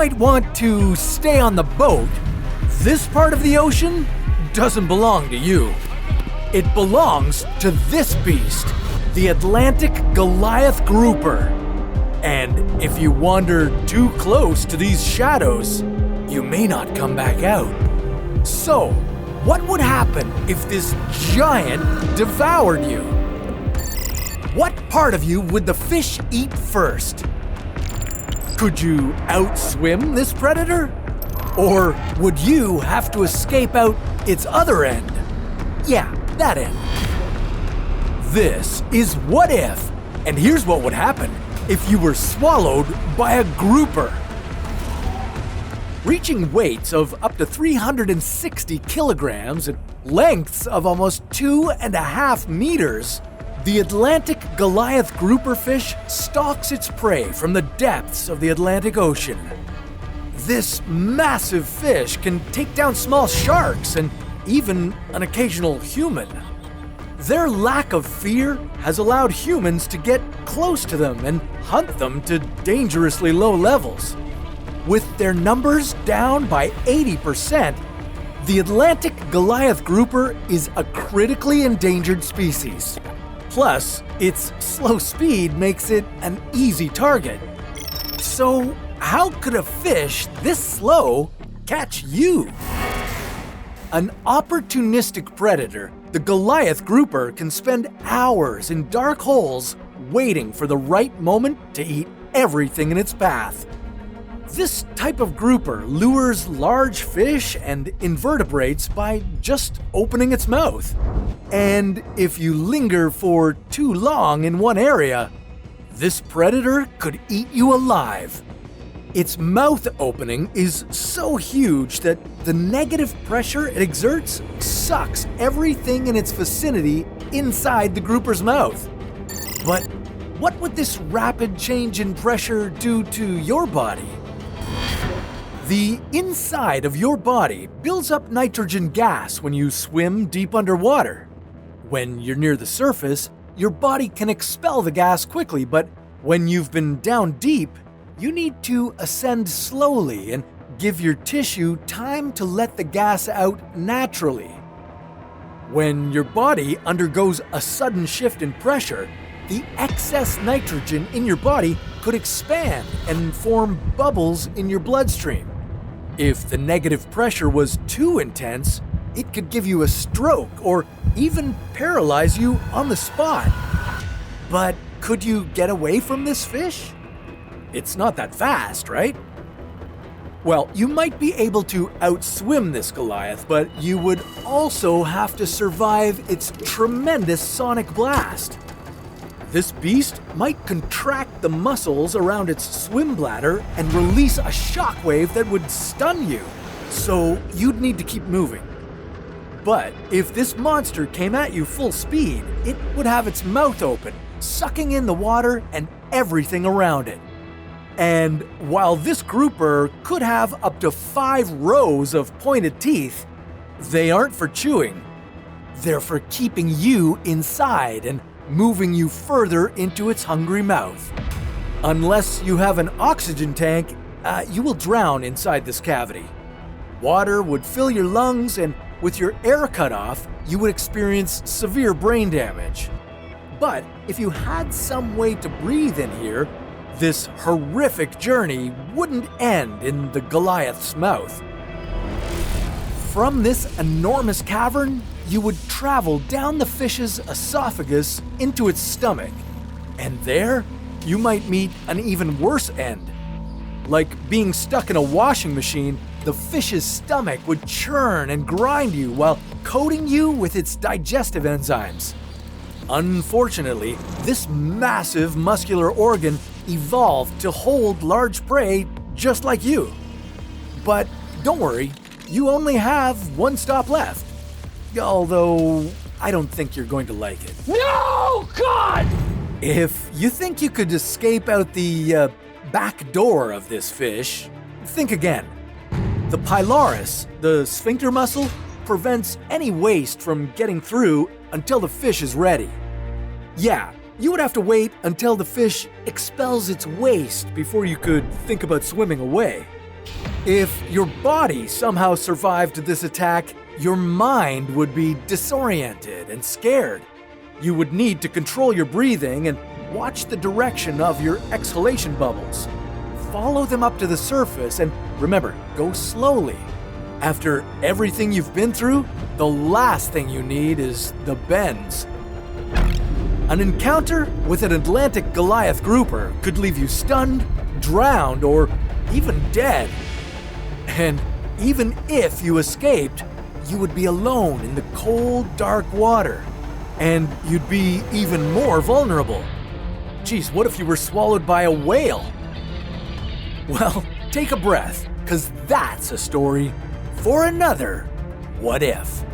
might want to stay on the boat, this part of the ocean doesn't belong to you. It belongs to this beast, the Atlantic Goliath Grouper. And if you wander too close to these shadows, you may not come back out. So, what would happen if this giant devoured you? What part of you would the fish eat first? Could you outswim this predator? Or would you have to escape out its other end? Yeah, that end. This is What If, and here's what would happen if you were swallowed by a grouper. Reaching weights of up to 360 kilograms and lengths of almost 2.5 meters, the Atlantic Goliath grouper fish stalks its prey from the depths of the Atlantic Ocean. This massive fish can take down small sharks and even an occasional human. Their lack of fear has allowed humans to get close to them and hunt them to dangerously low levels. With their numbers down by 80%, the Atlantic Goliath grouper is a critically endangered species. Plus, its slow speed makes it an easy target. So, how could a fish this slow catch you? An opportunistic predator, the Goliath grouper can spend hours in dark holes waiting for the right moment to eat everything in its path. This type of grouper lures large fish and invertebrates by just opening its mouth. And if you linger for too long in one area, this predator could eat you alive. Its mouth opening is so huge that the negative pressure it exerts sucks everything in its vicinity inside the grouper's mouth. But what would this rapid change in pressure do to your body? The inside of your body builds up nitrogen gas when you swim deep underwater. When you're near the surface, your body can expel the gas quickly, but when you've been down deep, you need to ascend slowly and give your tissue time to let the gas out naturally. When your body undergoes a sudden shift in pressure, the excess nitrogen in your body could expand and form bubbles in your bloodstream. If the negative pressure was too intense, it could give you a stroke or even paralyze you on the spot. But could you get away from this fish? It's not that fast, right? Well, you might be able to outswim this Goliath, but you would also have to survive its tremendous sonic blast. This beast might contract the muscles around its swim bladder and release a shockwave that would stun you, so you'd need to keep moving. But if this monster came at you full speed, it would have its mouth open, sucking in the water and everything around it. And while this grouper could have up to 5 rows of pointed teeth, they aren't for chewing. They're for keeping you inside and moving you further into its hungry mouth. Unless you have an oxygen tank, you will drown inside this cavity. Water would fill your lungs, and with your air cut off, you would experience severe brain damage. But if you had some way to breathe in here, this horrific journey wouldn't end in the Goliath's mouth. From this enormous cavern, you would travel down the fish's esophagus into its stomach. And there, you might meet an even worse end. Like being stuck in a washing machine, the fish's stomach would churn and grind you while coating you with its digestive enzymes. Unfortunately, this massive muscular organ evolved to hold large prey just like you. But don't worry, you only have one stop left. Although, I don't think you're going to like it. No, God! If you think you could escape out the back door of this fish, think again. The pylorus, the sphincter muscle, prevents any waste from getting through until the fish is ready. Yeah, you would have to wait until the fish expels its waste before you could think about swimming away. If your body somehow survived this attack, your mind would be disoriented and scared. You would need to control your breathing and watch the direction of your exhalation bubbles. Follow them up to the surface and remember, go slowly. After everything you've been through, the last thing you need is the bends. An encounter with an Atlantic Goliath grouper could leave you stunned, drowned, or even dead. And even if you escaped, you would be alone in the cold, dark water. And you'd be even more vulnerable. Geez, what if you were swallowed by a whale? Well, take a breath, 'cause that's a story for another What If.